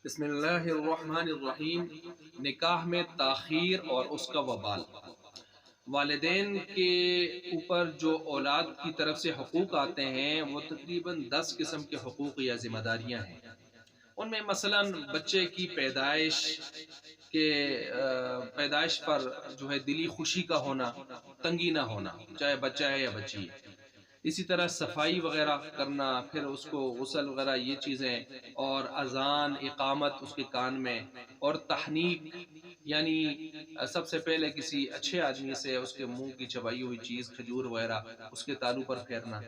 بسم اللہ الرحمن الرحیم۔ نکاح میں تاخیر اور اس کا وبال۔ والدین کے اوپر جو اولاد کی طرف سے حقوق آتے ہیں وہ تقریباً 10 قسم کے حقوق یا ذمہ داریاں ہیں۔ ان میں مثلاً بچے کی پیدائش پر جو ہے دلی خوشی کا ہونا، تنگی نہ ہونا، چاہے بچہ ہے یا بچی ہے۔ اسی طرح صفائی وغیرہ کرنا، پھر اس کو غسل وغیرہ یہ چیزیں، اور اذان اقامت اس کے کان میں، اور تحنیک یعنی سب سے پہلے کسی اچھے آدمی سے اس کے منہ کی چبائی ہوئی چیز کھجور وغیرہ اس کے تالو پر پھیرنا،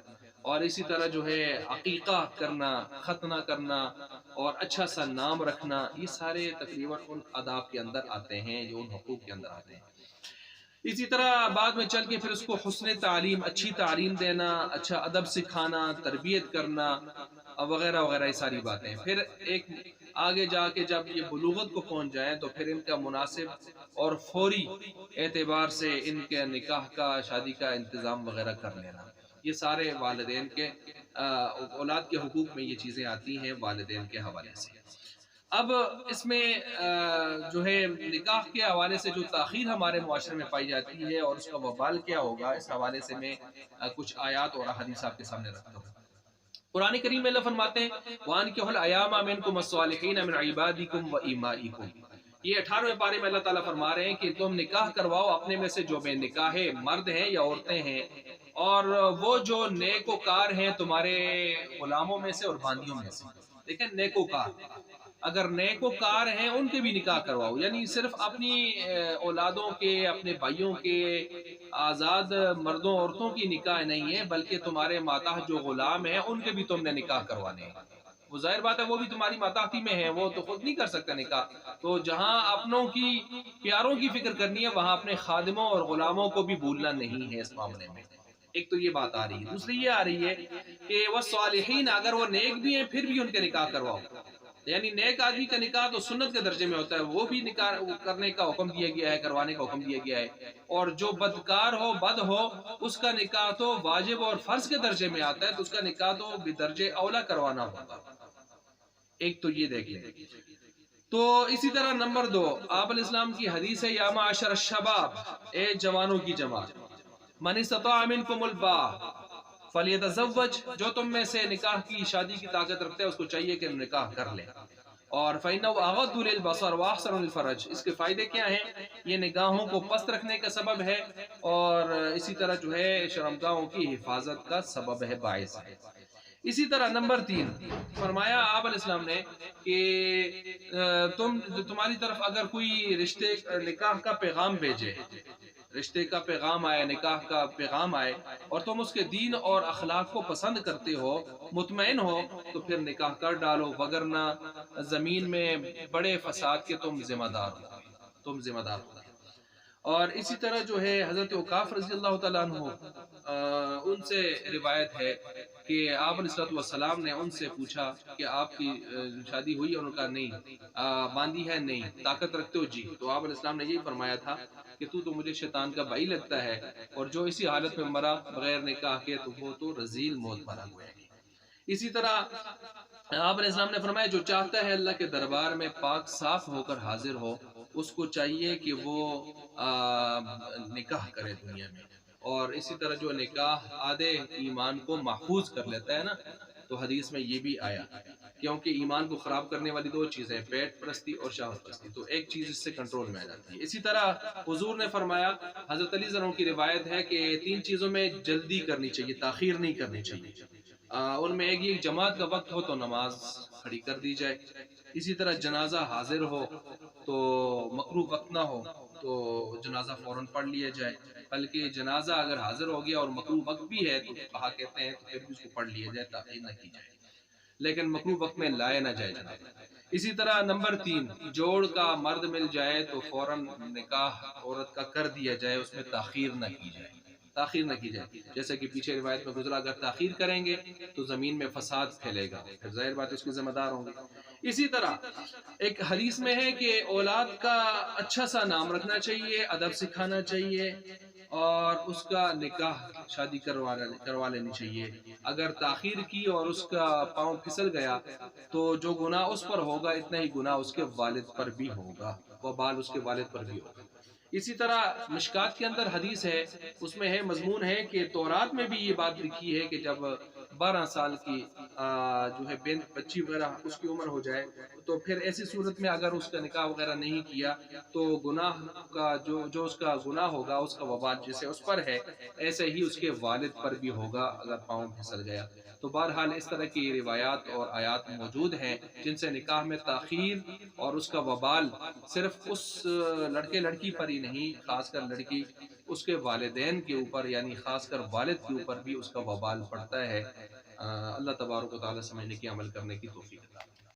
اور اسی طرح جو ہے عقیقہ کرنا، ختنہ کرنا، اور اچھا سا نام رکھنا، یہ سارے تقریباً ان آداب کے اندر آتے ہیں جو ان حقوق کے اندر آتے ہیں۔ اسی طرح بعد میں چل کے پھر اس کو حسن تعلیم، اچھی تعلیم دینا، اچھا ادب سکھانا، تربیت کرنا وغیرہ وغیرہ، یہ ساری باتیں۔ پھر ایک آگے جا کے جب یہ بلوغت کو پہنچ جائیں تو پھر ان کا مناسب اور فوری اعتبار سے ان کے نکاح کا، شادی کا انتظام وغیرہ کر لینا۔ یہ سارے والدین کے اولاد کے حقوق میں یہ چیزیں آتی ہیں والدین کے حوالے سے۔ اب اس میں جو ہے نکاح کے حوالے سے جو تاخیر ہمارے معاشرے میں پائی جاتی ہے اور اس کا وبال کیا ہوگا، اس حوالے سے میں کچھ آیات اور احادیث آپ کے سامنے رکھتا ہوں۔ قرآن کریم میں اللہ فرماتے ہیں وَأَنكِحُوا الْأَيَامَ مِنكُمْ وَالصَّالِحِينَ مِنْ عِبَادِكُمْ وَإِمَائِكُمْ۔ یہ 18ویں پارے میں اللہ تعالیٰ فرما رہے ہیں کہ تم نکاح کرواؤ اپنے میں سے جو بے نکاح مرد ہیں یا عورتیں ہیں، اور وہ جو نیک و کار ہیں تمہارے غلاموں میں سے اور باندیوں میں سے۔ دیکھیں نیک و کار، اگر نیک و کار ہیں ان کے بھی نکاح کرواؤ، یعنی صرف اپنی اولادوں کے، اپنے بھائیوں کے، آزاد مردوں عورتوں کی نکاح نہیں ہے، بلکہ تمہارے ماتحت جو غلام ہیں ان کے بھی تم نے نکاح کروانے ہیں۔ وہ ظاہر بات ہے وہ بھی تمہاری ماتحتی میں ہیں، وہ تو خود نہیں کر سکتا نکاح، تو جہاں اپنوں کی پیاروں کی فکر کرنی ہے وہاں اپنے خادموں اور غلاموں کو بھی بھولنا نہیں ہے اس معاملے میں۔ ایک تو یہ بات آ رہی ہے، دوسری یہ آ رہی ہے کہ وہ صالحین، اگر وہ نیک بھی ہیں پھر بھی ان کے نکاح کرواؤ۔ یعنی نیک آدمی کا نکاح تو سنت کے درجے میں ہوتا ہے، وہ بھی نکاح کرنے کا حکم دیا گیا ہے، کروانے کا حکم دیا گیا ہے، اور جو بدکار ہو، بد ہو، اس کا نکاح تو واجب اور فرض کے درجے میں آتا ہے، تو اس کا نکاح تو بدرجے اولا کروانا ہوگا۔ ایک تو یہ دیکھ لیں۔ تو اسی طرح نمبر 2، آپ علیہ السلام کی حدیث ہے یا معاشر الشباب، اے جوانوں کی جماعت، من استطاع منکم الباء فلیتزوج، جو تم میں سے نکاح کی، شادی کی طاقت رکھتے ہیں اس کو چاہیے کہ نکاح کر لیں۔ اور فَإِنَّهُ أَغَضُّ لِلْبَصَرِ وَأَحْسَنُ لِلْفَرْجِ، اس کے فائدے کیا ہیں؟ یہ نگاہوں کو پست رکھنے کا سبب ہے، اور اسی طرح جو ہے شرمگاہوں کی حفاظت کا سبب ہے، باعث ہے۔ اسی طرح نمبر 3 فرمایا آپ علیہ السلام نے کہ تمہاری طرف اگر کوئی رشتے نکاح کا پیغام بھیجے، رشتے کا پیغام آئے، نکاح کا پیغام آئے، اور تم اس کے دین اور اخلاق کو پسند کرتے ہو، مطمئن ہو، تو پھر نکاح کر ڈالو، وگرنہ زمین میں بڑے فساد کے تم ذمہ دار ہو۔ اور اسی طرح جو ہے حضرت عکاف رضی اللہ تعالیٰ عنہ، ان سے روایت ہے کہ آپ علیہ السلام نے ان سے پوچھا کہ آپ کی شادی ہوئی ہے؟ انہوں نے کہا نہیں۔ باندھی ہے؟ نہیں۔ طاقت رکھتے ہو؟ جی۔ تو آپ علیہ السلام نے یہی فرمایا تھا کہ تو مجھے شیطان کا بھائی لگتا ہے، اور جو اسی حالت میں مرا بغیر نکاح کے تو وہ تو رذیل موت مرا گویا گی۔ اسی طرح آپ علیہ السلام نے فرمایا جو چاہتا ہے اللہ کے دربار میں پاک صاف ہو کر حاضر ہو، اس کو چاہیے کہ وہ نکاح کرے دنیا میں، اور اسی طرح جو نکاح آدھے ایمان کو محفوظ کر لیتا ہے نا، تو حدیث میں یہ بھی آیا، کیونکہ ایمان کو خراب کرنے والی 2 چیزیں، پیٹ پرستی اور شہوت پرستی، تو ایک چیز اس سے کنٹرول میں آ جاتی ہے۔ اسی طرح حضور نے فرمایا، حضرت علی رضی اللہ عنہ کی روایت ہے کہ 3 چیزوں میں جلدی کرنی چاہیے، تاخیر نہیں کرنی چاہیے۔ ان میں ایک جماعت کا وقت ہو تو نماز کھڑی کر دی جائے، اسی طرح جنازہ حاضر ہو تو مکروہ وقت نہ ہو تو جنازہ فوراً پڑھ لیا جائے، بلکہ جنازہ اگر حاضر ہو گیا اور مکروہ وقت بھی ہے تو کہا کہتے ہیں تو پھر بھی اس کو پڑھ لیا جائے، تاخیر نہ کی جائے، لیکن مکروہ وقت میں لائے نہ جائے جنازہ۔ اسی طرح نمبر 3، جوڑ کا مرد مل جائے تو فوراً نکاح عورت کا کر دیا جائے، اس میں تاخیر نہ کی جائے، جیسے کہ پیچھے روایت میں گزرا، اگر تاخیر کریں گے تو زمین میں فساد پھیلے گا، پھر ظاہر بات اس کے ذمہ دار ہوں گے۔ اسی طرح ایک حدیث میں ہے کہ اولاد کا اچھا سا نام رکھنا چاہیے، ادب سکھانا چاہیے، اور اس کا نکاح شادی کروا لینی چاہیے۔ اگر تاخیر کی اور اس کا پاؤں پھسل گیا تو جو گناہ اس پر ہوگا اتنا ہی گناہ اس کے والد پر بھی ہوگا، وبال اس کے والد پر بھی ہوگا۔ اسی طرح مشکات کے اندر حدیث ہے، اس میں ہے مضمون ہے کہ تورات میں بھی یہ بات لکھی ہے کہ جب 12 سال کی جو ہے بچی وغیرہ اس کی عمر ہو جائے تو پھر ایسی صورت میں اگر اس کا نکاح وغیرہ نہیں کیا تو گناہ کا جو اس کا گناہ ہوگا، اس کا وبال جیسے اس پر ہے ایسے ہی اس کے والد پر بھی ہوگا اگر پاؤں پھسل گیا۔ تو بہرحال اس طرح کی روایات اور آیات موجود ہیں جن سے نکاح میں تاخیر اور اس کا وبال صرف اس لڑکے لڑکی پر ہی نہیں، خاص کر لڑکی اس کے والدین کے اوپر یعنی خاص کر والد کے اوپر بھی اس کا وبال پڑتا ہے۔ اللہ تبارک و تعالی سمجھنے کی عمل کرنے کی توفیق عطا